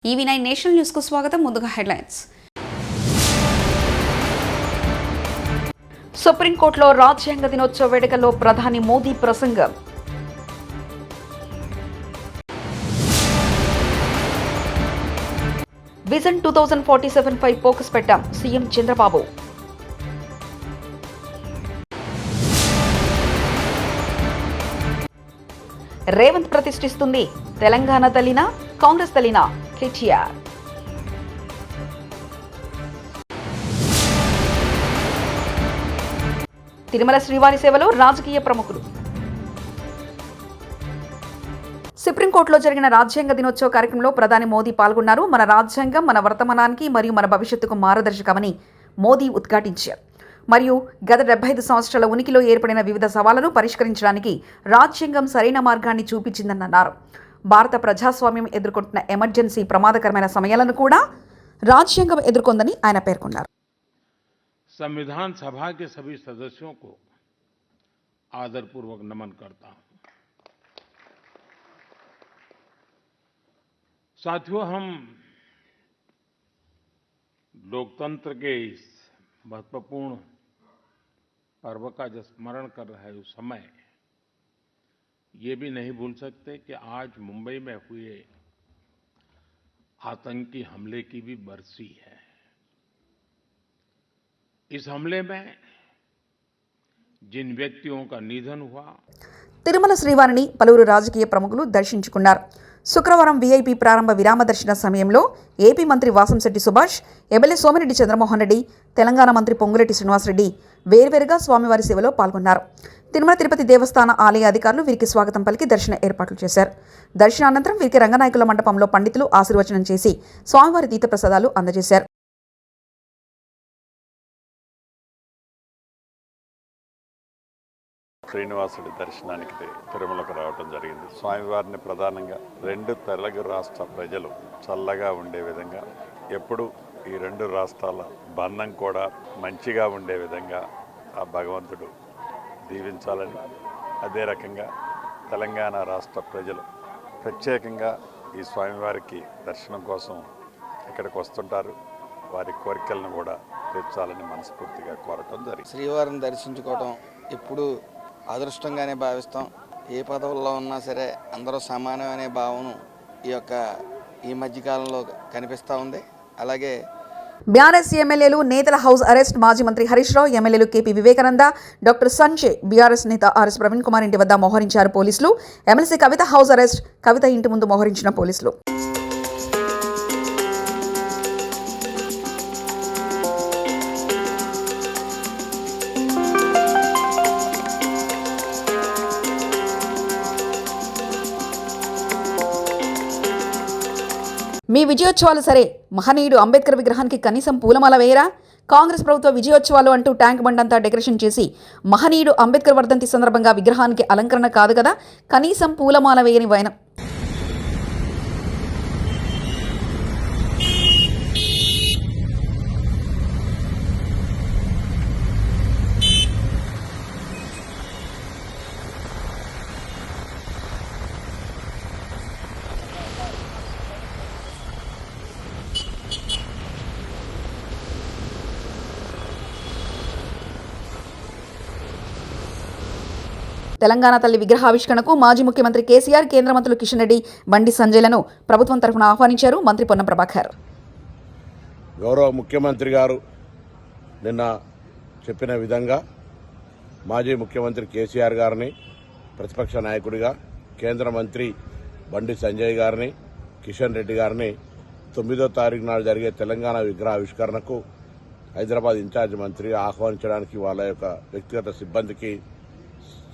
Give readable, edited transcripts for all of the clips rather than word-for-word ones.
EV9 national news కు స్వాగతం. ముందుగా హెడ్లైన్స్. సుప్రీంకోర్టులో రాజ్యాంగ దినోత్సవ వేడుకల్లో ప్రధాని మోదీ ప్రసంగం. విజన్ 2047 పై ఫోకస్ పెట్టాం సీఎం చంద్రబాబు. రేవంత్ ప్రతిష్ఠిస్తుంది తెలంగాణ తల్లినా కాంగ్రెస్ తల్లినా కేటీఆర్. తిరుమల శ్రీవారి సేవలో రాజకీయ ప్రముఖులు. సుప్రీంకోర్టులో జరిగిన రాజ్యాంగ దినోత్సవ కార్యక్రమంలో ప్రధాని మోదీ పాల్గొన్నారు. మన రాజ్యాంగం మన వర్తమానానికి మరియు మన భవిష్యత్తుకు మార్గదర్శకమని మోదీ ఉద్ఘాటించారు. మరియు గత 75 సంవత్సరాల ఉనికిలో ఏర్పడిన వివిధ సవాళ్లను పరిష్కరించడానికి రాజ్యాంగం సరైన మార్గాన్ని చూపించిందని అన్నారు. భారత ప్రజాస్వామ్యం ఎదుర్కొంటున్న ఎమర్జెన్సీ ప్రమాదకరమైన సమయాలను కూడా రాజ్యాంగం ఎదుర్కొందని ఆయన పేర్కొన్నారు. संविधान सभा के सभी सदस्यों को आदरपूर्वक नमन करता हूं. साथियों, हम लोकतंत्र के इस महत्वपूर्ण पर्व का जब स्मरण कर रहे हैं उस समय ये भी नहीं भूल सकते कि आज मुंबई में हुए आतंकी हमले की भी बरसी है. इस हमले में जिन व्यक्तियों का निधन हुआ. తిరుమల శ్రీవారిని పలువురు రాజకీయ ప్రముఖులు దర్శించుకున్నారు. శుక్రవారం వీఐపీ ప్రారంభ విరామ దర్శన సమయంలో ఏపీ మంత్రి వాసంశెట్టి సుభాష్, ఎమ్మెల్యే సోమిరెడ్డి చంద్రమోహన్ రెడ్డి, తెలంగాణ మంత్రి పొంగులేటి శ్రీనివాసరెడ్డి వేర్వేరుగా స్వామివారి సేవలో పాల్గొన్నారు. తిరుమల తిరుపతి దేవస్థాన ఆలయ అధికారులు వీరికి స్వాగతం పలికి దర్శన ఏర్పాట్లు చేశారు. దర్శనానంతరం వీరికి రంగనాయకుల మండపంలో పండితులు ఆశీర్వచనం చేసి స్వామివారి తీర్థప్రసాదాలు అందజేశారు. శ్రీనివాసుడి దర్శనానికి తిరుమలకు రావడం జరిగింది. స్వామివారిని ప్రధానంగా రెండు తెలుగు రాష్ట్ర ప్రజలు చల్లగా ఉండే విధంగా, ఎప్పుడు ఈ రెండు రాష్ట్రాల బంధం కూడా మంచిగా ఉండే విధంగా ఆ భగవంతుడు దీవించాలని, అదే రకంగా తెలంగాణ రాష్ట్ర ప్రజలు ప్రత్యేకంగా ఈ స్వామివారికి దర్శనం కోసం ఇక్కడికి వస్తుంటారు. వారి కోరికలను కూడా తీర్చాలని మనస్ఫూర్తిగా కోరటం జరిగింది. శ్రీవారిని దర్శించుకోవడం ఇప్పుడు అదృష్టంగానే భావిస్తాం. ఏ పదవుల్లో ఉన్నా సరే అందరూ సమానం అనే భావన ఈ మధ్యకాలంలో కనిపిస్తూ ఉంది. అలాగే బీఆర్ఎస్ ఎమ్మెల్యేలు నేతల హౌస్ అరెస్ట్. మాజీ మంత్రి హరీష్ రావు, ఎమ్మెల్యేలు KP Vivekananda, doctor Sanjay, BRS నేత ఆర్ఎస్ ప్రవీణ్ కుమార్ ఇంటి వద్ద మోహరించారు పోలీసులు. ఎమ్మెల్సీ కవిత హౌస్ అరెస్ట్. కవిత ఇంటి ముందు మోహరించిన పోలీసులు. మీ విజయోత్సవాలు సరే, మహనీయుడు అంబేద్కర్ విగ్రహానికి కనీసం పూలమాల వేయరా? కాంగ్రెస్ ప్రభుత్వ విజయోత్సవాలు అంటూ ట్యాంక్ బండంతా డెకరేషన్ చేసి మహనీయుడు అంబేద్కర్ వర్ధంతి సందర్భంగా విగ్రహానికి అలంకరణ కాదు కదా, కనీసం పూలమాల వేయని వైనం. తెలంగాణ తల్లి విగ్రహావిష్కరణకు మాజీ ముఖ్యమంత్రి కేసీఆర్, కేంద్ర మంత్రులు కిషన్ రెడ్డి, బండి సంజయ్లను ప్రభుత్వం తరఫున ఆహ్వానించారు మంత్రి పొన్నం ప్రభాకర్. గౌరవ ముఖ్యమంత్రి గారు నిన్న చెప్పిన విధంగా మాజీ ముఖ్యమంత్రి కేసీఆర్ గారిని ప్రతిపక్ష నాయకుడిగా, కేంద్ర మంత్రి బండి సంజయ్ గారిని, కిషన్ రెడ్డి గారిని 9వ తారీఖు నాడు జరిగే తెలంగాణ విగ్రహావిష్కరణకు హైదరాబాద్ ఇన్ఛార్జ్ మంత్రిగా ఆహ్వానించడానికి వాళ్ళ యొక్క వ్యక్తిగత సిబ్బందికి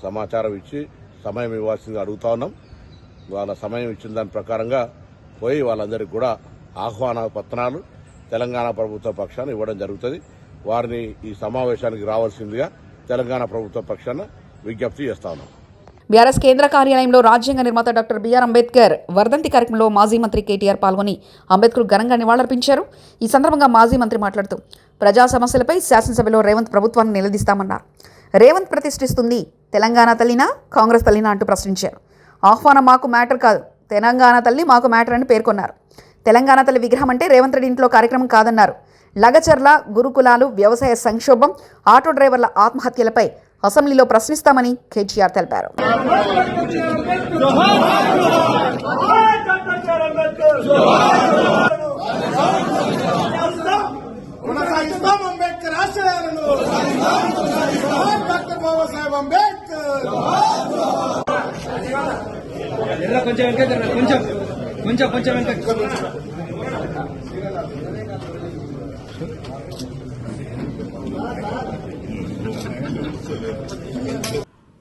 సమాచారం ఇచ్చి సమయం ఇవ్వాల్సిందిగా అడుగుతా ఉన్నాం. వాళ్ళ సమయం ఇచ్చిన దాని ప్రకారంగా పోయి వాళ్ళందరికీ కూడా ఆహ్వాన పత్రాలు తెలంగాణ ప్రభుత్వ పక్షాన ఇవ్వడం జరుగుతుంది. వారిని ఈ సమావేశానికి రావాల్సిందిగా తెలంగాణ ప్రభుత్వ పక్షాన విజ్ఞప్తి చేస్తా ఉన్నాం. బీఆర్ఎస్ కేంద్ర కార్యాలయంలో రాజ్యాంగ నిర్మాత డాక్టర్ బిఆర్ అంబేద్కర్ వర్ధంతి కార్యక్రమంలో మాజీ మంత్రి కేటీఆర్ పాల్గొని అంబేద్కర్ ఘనంగా నివాళులర్పించారు. ఈ సందర్భంగా మాజీ మంత్రి మాట్లాడుతూ ప్రజా సమస్యలపై శాసనసభలో రేవంత్ ప్రభుత్వాన్ని నిలదీస్తామన్నారు. రేవంత్ ప్రతిష్ఠిస్తుంది తెలంగాణ తల్లినా కాంగ్రెస్ తల్లినా అంటూ ప్రశ్నించారు. ఆహ్వానం మాకు మ్యాటర్ కాదు, తెలంగాణ తల్లి మాకు మ్యాటర్ అని పేర్కొన్నారు. తెలంగాణ తల్లి విగ్రహం అంటే రేవంత్ రెడ్డి ఇంట్లో కార్యక్రమం కాదన్నారు. లగచర్ల, గురుకులాలు, వ్యవసాయ సంక్షోభం, ఆటో డ్రైవర్ల ఆత్మహత్యలపై అసెంబ్లీలో ప్రశ్నిస్తామని కేటీఆర్ తెలిపారు.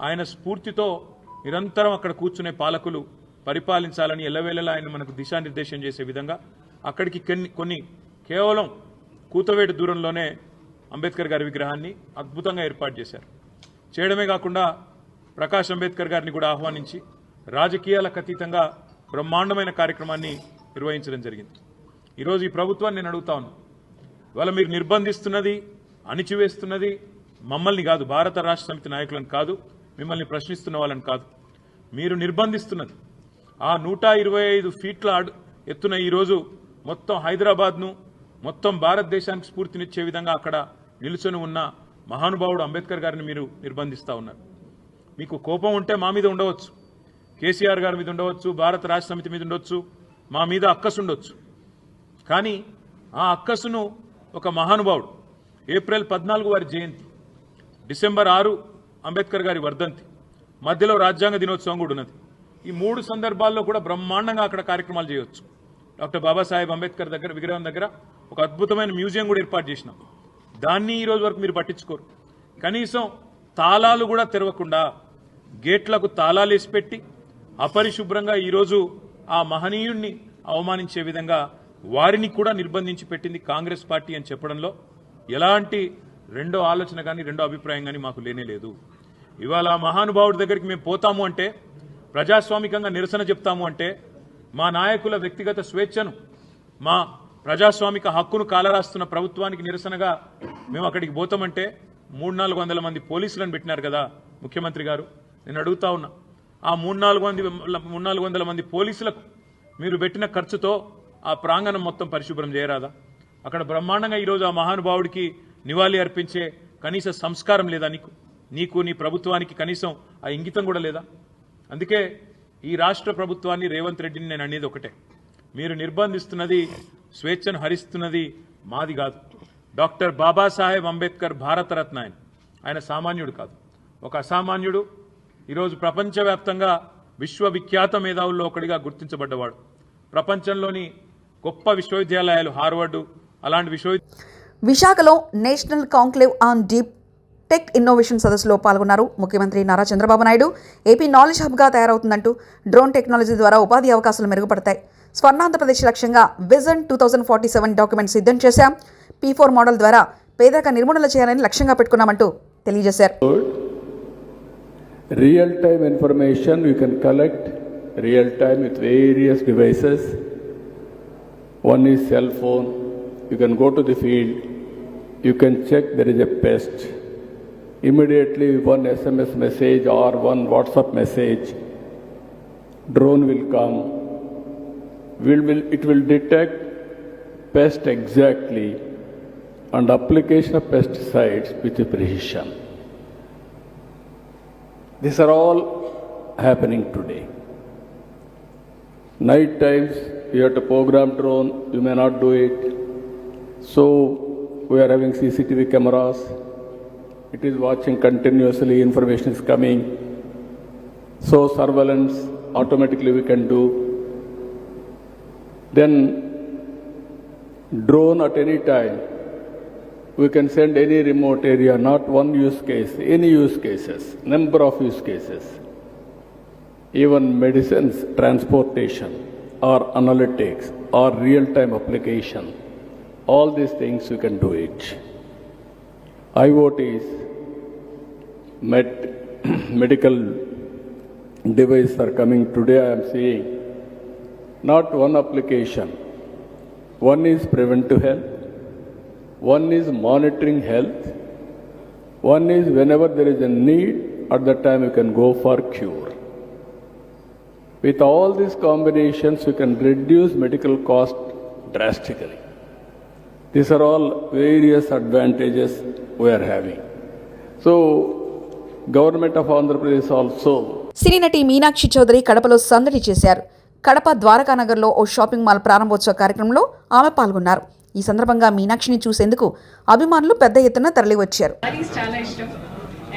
ఆయన స్ఫూర్తితో నిరంతరం అక్కడ కూర్చునే పాలకులు పరిపాలించాలని ఎల్లవేళలా ఆయన మనకు దిశానిర్దేశం చేసే విధంగా అక్కడికి కొన్ని కేవలం కూతవేటు దూరంలోనే అంబేద్కర్ గారి విగ్రహాన్ని అద్భుతంగా ఏర్పాటు చేశారు. చేయడమే కాకుండా ప్రకాష్ అంబేద్కర్ గారిని కూడా ఆహ్వానించి రాజకీయాలకు అతీతంగా బ్రహ్మాండమైన కార్యక్రమాన్ని నిర్వహించడం జరిగింది. ఈరోజు ఈ ప్రభుత్వాన్ని నేను అడుగుతా ఉన్నాను, ఇవాళ మీరు నిర్బంధిస్తున్నది, అణిచివేస్తున్నది మమ్మల్ని కాదు, భారత రాష్ట్ర సమితి నాయకులను కాదు, మిమ్మల్ని ప్రశ్నిస్తున్న వాళ్ళని కాదు, మీరు నిర్బంధిస్తున్నది ఆ 125 ఫీట్ల ఎత్తున ఈరోజు మొత్తం హైదరాబాద్ను, మొత్తం భారతదేశానికి స్ఫూర్తినిచ్చే విధంగా అక్కడ నిలుచొని ఉన్న మహానుభావుడు అంబేద్కర్ గారిని మీరు నిర్బంధిస్తూ ఉన్నారు. మీకు కోపం ఉంటే మా మీద ఉండవచ్చు, కేసీఆర్ గారి మీద ఉండవచ్చు, భారత రాష్ట్ర సమితి మీద ఉండొచ్చు, మా మీద అక్కసు ఉండొచ్చు. కానీ ఆ అక్కసును ఒక మహానుభావుడు ఏప్రిల్ 14 వారి జయంతి, డిసెంబర్ 6 అంబేద్కర్ గారి వర్ధంతి, మధ్యలో రాజ్యాంగ దినోత్సవం కూడా ఉన్నది. ఈ 3 సందర్భాల్లో కూడా బ్రహ్మాండంగా అక్కడ కార్యక్రమాలు చేయవచ్చు. డాక్టర్ బాబాసాహెబ్ అంబేద్కర్ విగ్రహం దగ్గర ఒక అద్భుతమైన మ్యూజియం కూడా ఏర్పాటు చేసినాం. దాన్ని ఈ రోజు వరకు మీరు పట్టించుకోరు. కనీసం తాళాలు కూడా తెరవకుండా గేట్లకు తాళాలు వేసి పెట్టి అపరిశుభ్రంగా ఈరోజు ఆ మహనీయుణ్ణి అవమానించే విధంగా వారిని కూడా నిర్బంధించి పెట్టింది కాంగ్రెస్ పార్టీ అని చెప్పడంలో ఎలాంటి రెండో ఆలోచన కానీ రెండో అభిప్రాయం కానీ మాకు లేనేలేదు. ఇవాళ మహానుభావుడి దగ్గరికి మేము పోతాము అంటే, ప్రజాస్వామికంగా నిరసన చెప్తాము అంటే, మా నాయకుల వ్యక్తిగత స్వేచ్ఛను, మా ప్రజాస్వామిక హక్కును కాలరాస్తున్న ప్రభుత్వానికి నిరసనగా మేము అక్కడికి పోతామంటే 300-400 మంది పోలీసులను పెట్టినారు కదా ముఖ్యమంత్రి గారు. నేను అడుగుతా ఉన్నా, ఆ 300-400 మంది పోలీసులకు మీరు పెట్టిన ఖర్చుతో ఆ ప్రాంగణం మొత్తం పరిశుభ్రం చేయరాదా? అక్కడ బ్రహ్మాండంగా ఈరోజు ఆ మహానుభావుడికి నివాళి అర్పించే కనీస సంస్కారం లేదా నీకు నీ ప్రభుత్వానికి కనీసం ఆ ఇంగితం కూడా లేదా? అందుకే ఈ రాష్ట్ర ప్రభుత్వాన్ని, రేవంత్ రెడ్డిని నేను అనేది ఒకటే, మీరు నిర్బంధిస్తున్నది, స్వేచ్ఛను హరిస్తున్నది మాది కాదు. డాక్టర్ బాబాసాహెబ్ అంబేద్కర్ భారతరత్న ఆయన సామాన్యుడు కాదు, ఒక అసామాన్యుడు. ఈరోజు ప్రపంచవ్యాప్తంగా విశ్వవిఖ్యాత మేధావుల్లో ఒకటిగా గుర్తించబడ్డవాడు. ప్రపంచంలోని గొప్ప విశ్వవిద్యాలయాలు, హార్వర్డ్ అలాంటి విశాఖలో national conclave on deep tech innovation సదస్సులో పాల్గొన్నారు ముఖ్యమంత్రి నారా చంద్రబాబు నాయుడు. ఏపీ నాలెడ్జ్ హబ్గా తయారవుతుందంటూ డ్రోన్ టెక్నాలజీ ద్వారా ఉపాధి అవకాశాలు మెరుగుపడతాయి. స్వర్ణాంధ్రప్రదేశ్ లక్ష్యంగా విజన్ 2047 డాక్యుమెంట్ సిద్ధం చేశాం. P4 మోడల్ ద్వారా పేదరిక నిర్మూలన చేయాలని లక్ష్యంగా పెట్టుకున్నామంటూ తెలియజేశారు. Real time information you can collect real time with various devices. One is cell phone. You can go to the field. You can check there is a pest. Immediately one SMS message or one WhatsApp message, drone will come. It will detect pest exactly and application of pesticides with precision. These are all happening today. Night times you have to program drone, you may not do it. So we are having CCTV cameras. It is watching continuously, information is coming. So surveillance automatically we can do. Then drone at any time, we can send any remote area, not one use case, any use cases, number of use cases. Even medicines, transportation, or analytics, or real-time application, all these things you can do it. IoTs, medical devices are coming today. I am seeing not one application. One is preventive health, one is monitoring health, one is whenever there is a need, at that time you can go for cure. With all these combinations, you can reduce medical cost drastically. These are all various advantages we are having. So, Government of Andhra Pradesh also. సినీ నటి మీనాక్షి చౌదరి కడపలో సందడి చేశారు. కడప ద్వారకానగర్లో ఓ shopping mall ప్రారంభోత్సవ కార్యక్రమంలో ఆమె పాల్గొన్నారు. ఈ సందర్భంగా మీనాక్షిని చూసేందుకు అభిమానులు పెద్ద ఎత్తున తరలివచ్చారు. చాలా ఇష్టం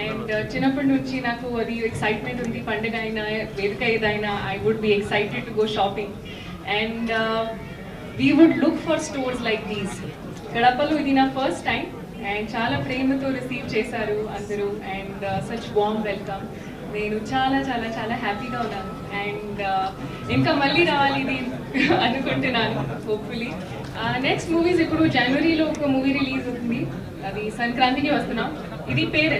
అండ్ చిన్నప్పటి నుంచి నాకు అది ఎక్సైట్మెంట్ ఉంది. పండుగ అయినా వేదిక ఏదైనా I would be excited to go shopping and we would look for stores like these. గడపలో ఇది నా ఫస్ట్ టైం అండ్ చాలా ప్రేమతో రిసీవ్ చేశారు అందరూ అండ్ సచ్ వార్మ్ వెల్కమ్. నేను చాలా చాలా చాలా హ్యాపీగా ఉన్నాను అండ్ ఇంకా మళ్ళీ రావాలి ఇది అనుకుంటున్నాను హోప్ఫుల్లీ. నెక్స్ట్ మూవీస్ ఇప్పుడు జనవరిలో ఒక మూవీ రిలీజ్ అవుతుంది, అది సంక్రాంతికి వస్తున్నాం. ఇది పేరు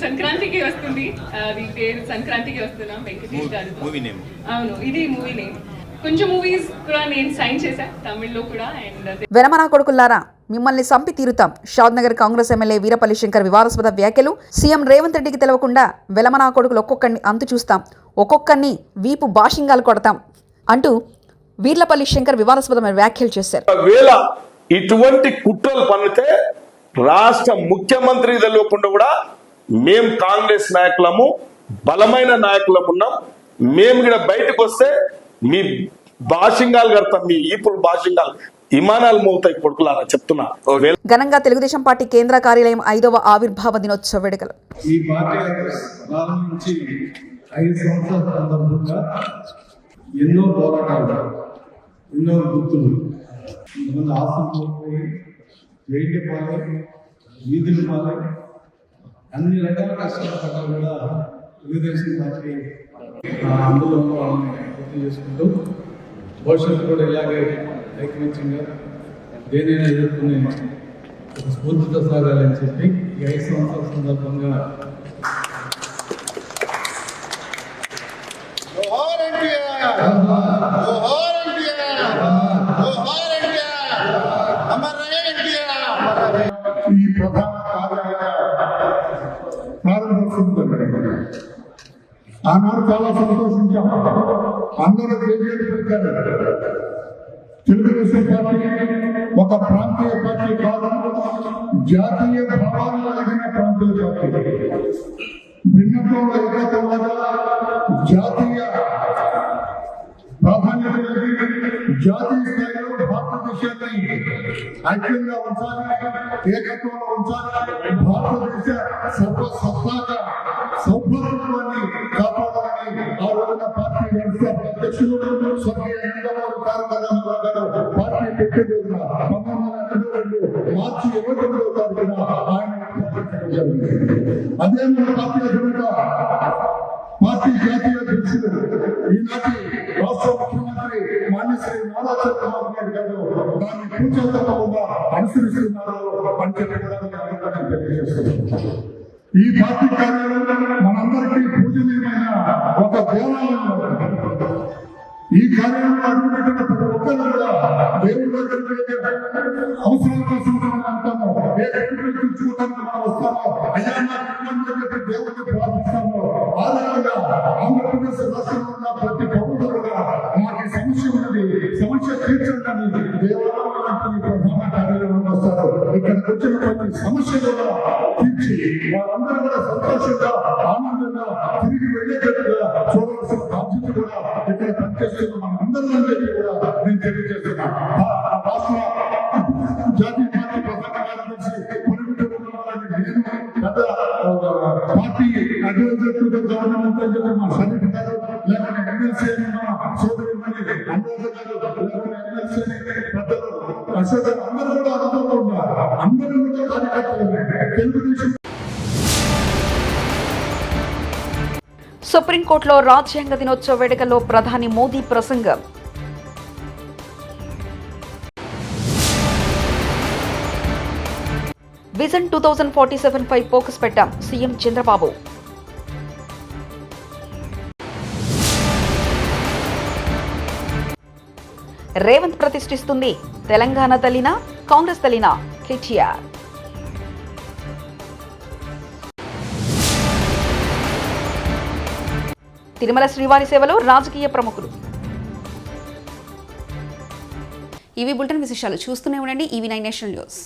సంక్రాంతికి వస్తుంది, అది పేరు సంక్రాంతికి వస్తున్నాం వెంకటేష్ గారు. అవును, ఇది మూవీ నేమ్. కొంచెం మూవీస్ కూడా నేను సైన్ చేశాను తమిళ్లో కూడా. అండ్ వెలమనా కొడుకుల్లారా, మిమ్మల్ని సంపి తీరుతాం. షాద్నగర్ కాంగ్రెస్ ఎమ్మెల్యే వీరపల్లి శంకర్ వివాదాస్పద వ్యాఖ్యలు. సీఎం రేవంత్ రెడ్డికి తెలవకుండా వెలమనా కొడుకులు ఒక్కొక్కరిని అంతు చూస్తాం, ఒక్కొక్కరిని వీపు బాషింగాలు కొడతాం అంటూ వీర్లపల్లి శంకర్ వివాదాస్పదమైన వ్యాఖ్యలు చేశారు. ఒకవేళ ఇటువంటి కుట్రలు పన్నితే రాష్ట్ర ముఖ్యమంత్రి తెలియకుండా కూడా మేం కాంగ్రెస్ నాయకులము, బలమైన నాయకులము ఉన్నాం. మేము కూడా బయటకు వస్తే మీ భాషింగాలు కడతాం, మీ ఈపులు భాషింగాలు విమానాలు మోగుతాయి కొడుకులారా చెప్తున్నా. ఘనంగా తెలుగుదేశం పార్టీ కేంద్ర కార్యాలయం 5వ ఆవిర్భావ దినోత్సవ వేడుకలు. ఈ పార్టీ ప్రారంభించి 5 సంవత్సరాల సందర్భంగా ఎన్నో పోరాటాలు, ఎన్నో గుర్తులు, కొంతమంది ఆస్తులు పోయి, జైలు పాలై, వీధులు పాలై, అన్ని రకాల కష్టాలు పడ్డా కూడా తెలుగుదేశం పార్టీ అందులో పూర్తి చేసుకుంటూ భవిష్యత్తు కూడా ఇలాగే ఐకమత్యంగా దేనైనా ఎదుర్కొనే ఒక స్ఫూర్తితో సాగాలని చెప్పి ఈ 5 సంవత్సరాల సందర్భంగా ఈ ప్రధాన కార్యాలయ ప్రారంభోత్సవం ఆనాడు చాలా సంతోషించాం. అందరూ తెలియజేశారు తెలుగుదేశం పార్టీ ఒక ప్రాంతీయ పార్టీ కాదు, జాతీయ భావాలు కలిగిన ప్రాంతీయ పార్టీ. భిన్నత్వంలో ఏకత్వం వల్ల జాతీయ ప్రాధాన్యత కలిగి జాతీయ స్థాయిలో భారతదేశాన్ని ఐక్యంగా ఉంచాలి, ఏకత్వంలో ఉంచాలి, భారతదేశ సర్వసత్తాక సౌభాగ్యాన్ని కాపాడాలని ఆ రోజున పార్టీ వ్యవస్థాపక అధ్యక్షులు స్వర్గీయ నందమూరి తారక రామారావు గారు పార్టీ పెట్టే రోజున 1982 మార్చి 21వ తారీఖున ఆయన అదే మన పార్టీ అధినేత, పార్టీ జాతీయ అధ్యక్షుడు, ఈనాటి రాష్ట్ర ముఖ్యమంత్రి మాన్యశ్రీ నారా చంద్రబాబు నాయుడు గారు దాన్ని పూజ తప్పకుండా అనుసరిస్తున్నారు అని చెప్పి తెలియజేస్తున్నారు. ఈ పార్టీ కార్యాలయం మనందరికీ పూజనీయమైన ఒక దేవాలయం. ఈ కార్యాలయంలో అడుగుపెట్టిన ప్రతి ఒక్కరు కూడా దేవుడి దగ్గరికి అవసరాల కోసం మనం అంటాము, ఏ దేవుడిని తెచ్చుకోవడానికి మనం వస్తామో, అయ్యా చెప్పి దేవుడిని ప్రార్థిస్తాము. ఆ రకంగా ఆంధ్రప్రదేశ్ రాష్ట్రంలో ఉన్న ప్రతి పౌరుడు కూడా మాకు సమస్య ఉన్నది, సమస్య తీర్చండి దేవాలయం లాంటి ప్రధాన కార్యాలయంలో వస్తారు. ఇక్కడికి వచ్చిన ప్రతి సమస్య కూడా తీర్చి వాళ్ళందరూ కూడా సంతోషంగా ఆనందంగా తిరిగి వెళ్ళేటట్టుగా చూడవలసిన బాధ్యత కూడా ఇక్కడ పనిచేస్తున్న మనందరినీ కూడా నేను తెలియజేస్తున్నా. రాష్ట్ర జాతీయ పార్టీ ప్రధాన కార్యదర్శి నేను గత పార్టీ అడ్వైజర్గా గవర్నమెంట్ అని చెప్పి మా సన్నిధి గారు, లేకపోతే ఎమ్మెల్సీ అని మా సోదరి అనురాధ గారు, లేకపోతే ఎమ్మెల్సీ అని పెద్దలు అశోక్ గారు అందరూ కూడా అనుకోకుండా అందరూ కూడా కార్యకర్తలు తెలుగుదేశం. సుప్రీంకోర్టులో రాజ్యాంగ దినోత్సవ వేడుకల్లో ప్రధాని మోదీ ప్రసంగం. విజన్ 2047 పై ఫోకస్ పెట్టాం సీఎం చంద్రబాబు. రేవంత్ ప్రతిష్ఠిస్తుంది తెలంగాణ తల్లినా కాంగ్రెస్ తల్లినా కేటీఆర్. తిరుమల శ్రీవారి సేవలో రాజకీయ ప్రముఖులు. ఇవి బులెటిన్ విశేషాలు. చూస్తూనే ఉండండి EV9 నేషనల్ న్యూస్.